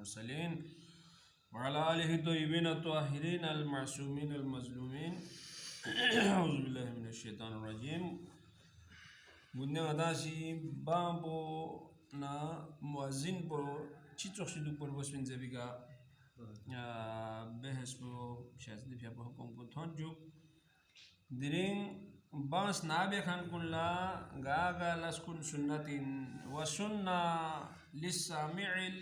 المرسلين وعلى آله الطيبين الطاهرين المعصومين المظلومين أعوذ بالله من الشيطان الرجيم. Bunne adasi bambo na muazin po chichok siduk por boswin zebiga behes po shazli pia po kong po thonjuk diring bans nabe khan kulla gaga laskun sunnatin wa sunna lissami'il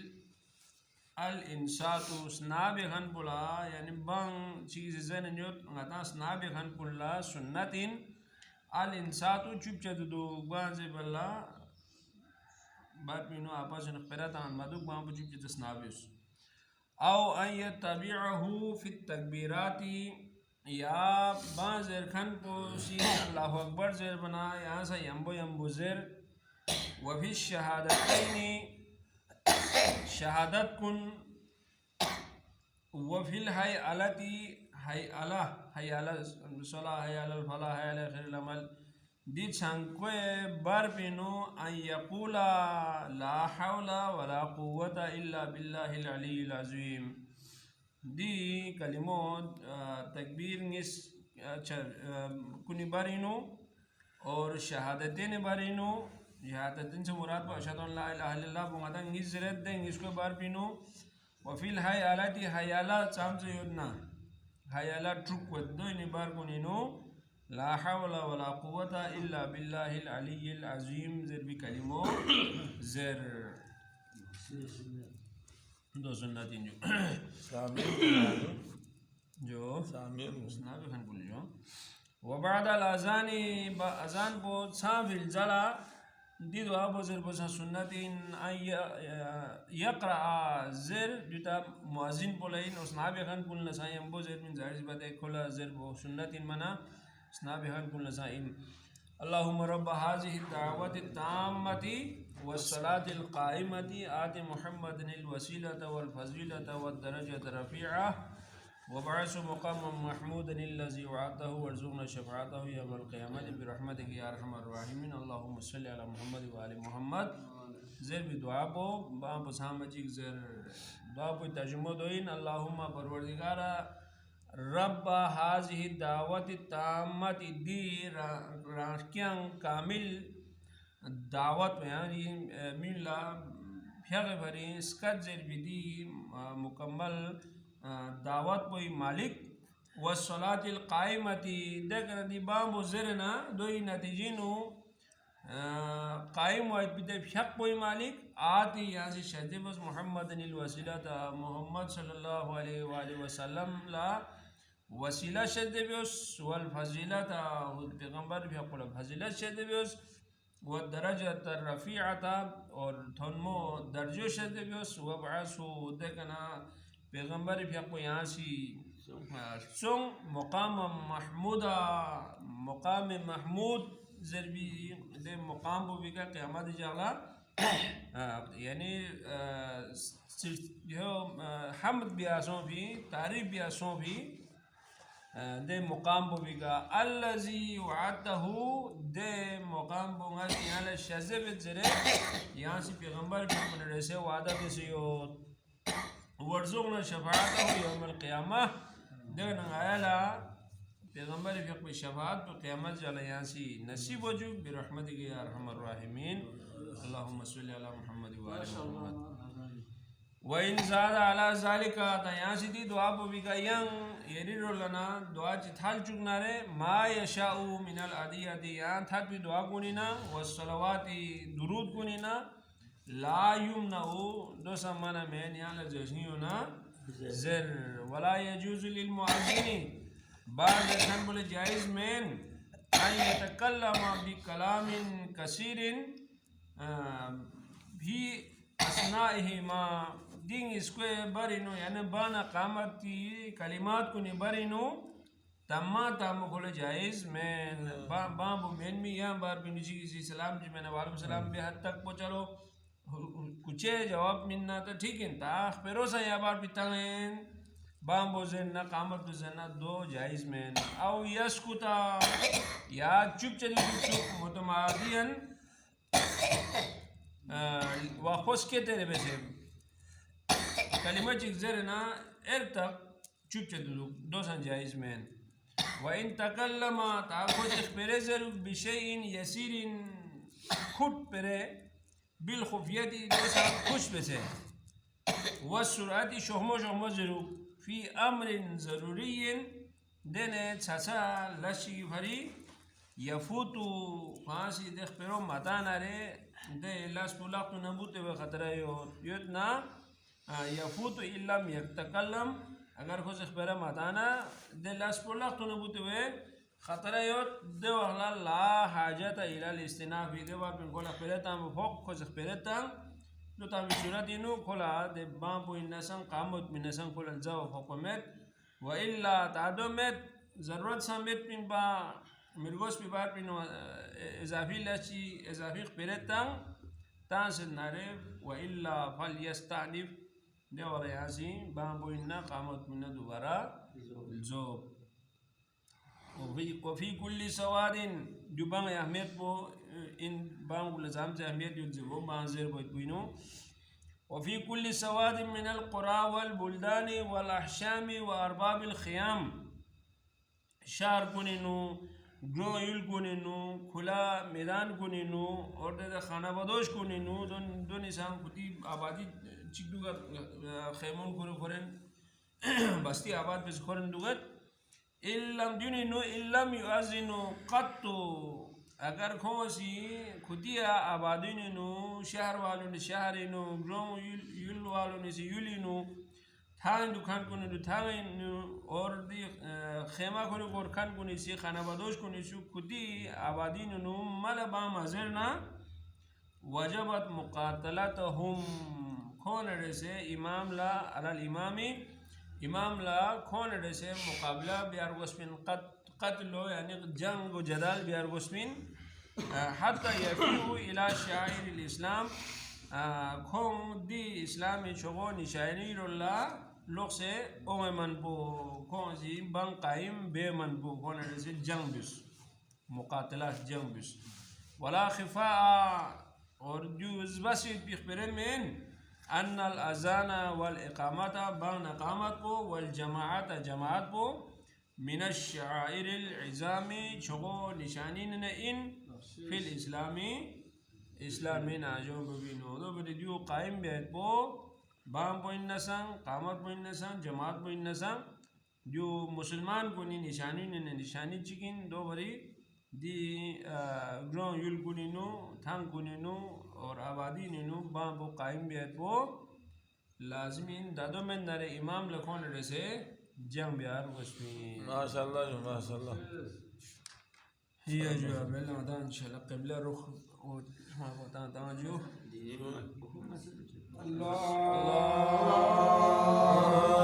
al insatu snabe khan pula yani bang cheez zen nyot ngata snabe khan kulla sunnatin al insatu chupcha du gwanze balla bat mino apas en qiratan maduk bang chupcha snabis aw an yattabi'ahu fi takbirati या बाज़र खन को सी अल्लाहु अकबर ज़ेर बना यहाँ से यम्बो ज़ेर वफ़ी शहादतैनी शहादत कुन वफ़िल हाय अलती हाय अला सला हाय अल फला हाय अल खैर अमल दी छंकोए बार पिनो अन यक़ूला ला हौला वला कुव्वता इल्ला बिल्लाहिल अलीय्यिल अज़ीम दी कलिमो तकबीर निस कुनी बारिनो और शहादतें बारिनो शहादतें से मुराद अशहदु अन ला इलाहा इल्लल्लाह बुंगाता निस ज़रत दे निसको बार पिनो वफ़िल हाय आलाती हायाला चाम से योजना हायाला ट्रुक वद्दो इन बार कुनिनो ला हौला वला कुव्वता इल्ला बिल्लाहिल अलीय्यिल अज़ीम ज़र भी कलिमो ज़र दो सुन्नती जो स्नाबी खान बोल जो वबादल अज़ानी अज़ान बो साफिल जला दी दुआ बज़र बसा सुन्नतीन यक़रा ज़र जुता मुअज़्ज़िन बोलें स्नाबी खान बोल नसाइम बो ज़र मिन ज़ाहिर बात है खोला ज़र बो सुन्नतीन मना स्नाबी खान बोल नसाइम अल्लाहुम्मा रब्ब हाज़िहि दावति ताम्मति वस्सलातिल क़ाइमति आति मुहम्मदिनिल वसीलता वल फ़ज़ीलता वद दरजत रफ़ीअह वबअसहु मक़ामम महमूदनिल्लज़ी वअदतहु वर्ज़ुक़ना शफ़ाअतहु यौमल क़ियामति बिरहमतिका या अरहमर राहिमीन अल्लाहुम्मा सल्लि अला मुहम्मद व आलि मुहम्मद ज़र भी दुआ बो बा बसामजिक ज़र दुआ बो तर्जुमा दोइन अल्लाहुम्मा परवरदिगारा रब्ब हाज़िहि दावति ताम्मति दी राकियां कामिल दावत यानी मिला फ्याग भरी स्कत ज़र बिदी मुकम्मल दावत पोई मालिक वस्सलातिल क़ाइमति देखना दी बाम्बो ज़रना दोई नतीजिनो कायम वाइद बिदे फ्याग पोई मालिक आती यहाँ से शहदे बस मुहम्मदिनिल वसीलता मोहम्मद सल्लल्लाहु अलैहि वसल्लम ला वसीला शहदे बियोस वल फ़ज़ीलता पैगंबर भी अपना फ़ज़ीलत शहदे बियोस व दरजत रफ़ीअता और थोन्मो दर्जो शहदे बियोस व बअसहु देखना पैगंबर भी आपको यहाँ सी सोंग मकाम महमूदा मकाम महमूद ज़रबी दे मकाम को भी का क़यामत जाला यानी जो हमद बियासों भी तारीफ़ बियासों भी दे मुकाम को भी का अल्लज़ी वअदतहु दे मुकाम को यहाँ शज़ब ज़रे यहाँ से पैगंबर भी अपने रसे वादा से यो वर्ज़ुक़ना शफ़ाअतहु यौमल क़ियामह देखना आयाला पैगंबर भी अपनी शफ़ाअत तो क़यामत जला यहाँ से नसीब वजू बिरहमतिका या अरहमर राहिमीन अल्लाहुम्मा सल्लि अला मुहम्मद व आलि मुहम्मद व इन ज़ादा अला ज़ालिका ता यहाँ से दी दुआ बो भी का यंग येरी रोलना दुआ चिथाल चुकनारे मा यशाउ मिनल अदियति यहाँ था भी दुआ कुनिना वस्सलवाति दुरूद कुनिना ला युमनउ दो समाना में यहाँ लजनियो ना ज़र वला यजूज़ु लिल मुअज़्ज़िनी बाद खान बोले जायज़ में अन यतकल्लम बि कलामिन कसीरिन भी असनाइहि मा दिन इसको बरिनो यानी बाना कामती कलिमात को निबरिनो तम्मा ताम बोले जायज़ में बाबू मेन में यहाँ बार भी निजी किसी सलाम जी मैंने वालेकुम सलाम भी हद तक पहुँचो कुछ जवाब मिलना तो ठीक है ताख पेरोसा या बार पिताएं बाम्बो ज़ेन ना कामत ज़ेन ना दो जायज़ में आओ यस्कुता या चुप चली चुप मुतमादियन वापस के तेरे वैसे كلمة جزرنا ارتق شوف دوسا جائز من وإن تكلم تعقد إخبرزر بشيء يسير خد بره بالخفية دوسا خش بسه والسرعة شهمو زرو في أمر ضروري دنه تسا لشي فري يفوت فاسي دخبرو متانا ري ده لاس بولاقو نبوت بخطره يوتنا يفوت إلا يتكلم اگر خوش اخبره متانا ده لاس بولاقو نبوت بخطره يوت ده وحلا لا حاجة إلى الاستناف ده وابن كل اخبرتان فوق خوش اخبرتان دو تام بصورت إنو كلا ده بامبو إنسان قامت من إنسان كل الجو حكومت وإلا تعدمت ضرورت سامت من با مرغوس ببار من إضافي لشي إضافي اخبرتان تانسل نعرف وإلا فليستعنف ده ورياسي بامبو إنا قامت من دوبارا الجوب وفي كل سواد جبان أهميت بو إن بانغ لزام أهميت يلزمو بانزير بوينو وفي كل سواد من القرى والبلدان والأحشام وأرباب الخيام شهر كونينو گرو يل كونينو كلا ميدان كونينو أرده خانه بدوش كونينو دون إنسان كتي آبادي چيك دوغت خيمون كورو خورن بستي آباد بس خورن دوغت إلّام دونينو إلّام يؤذنو قطو اگر خوشی خودیا آبادینو شهر والون شهرینو گرام یل والون سی یلینو تان دکان کنه تان اور دی خیمه کنه گورکان کنه سی خانواده‌اش کنه شو خودی آبادینو مال با مزرنا وجبت مقاتلتهم کون رسه امام لا على الامامی امام لا کون رسه مقابله بیارگوسمین قتل يعني جنگ و جدال بیارگوسمین حتى يفيو إلى شعائر الإسلام كون دي إسلامي شغون شعائر الله لوكسي من بو كون زي بان قائم بمن بو كون رسي جنبس مقاتلات جنبس ولا خفاء ورجوز بسيط بيخبرين من أن الأذان والإقامة بان إقامت بو والجماعات جماعات بو من الشعائر العظام شغو نشانين إن في الإسلام إسلامي ناجو ببينو دو بديو قائم بيت بو بام بو النسان قامت بو النسان جماعت بو النسان جو مسلمان كوني نشاني چكين دو بري دي گرون يل كونينو تان كونينو اور آبادي نينو بام بو قائم بيت بو لازمين دادو من نare امام لكون رسے جنگ بیار وشمي ما شاء الله ما شاء الله هي جو بلا مدان ان شاء الله قبله روح وما بتاع جو الله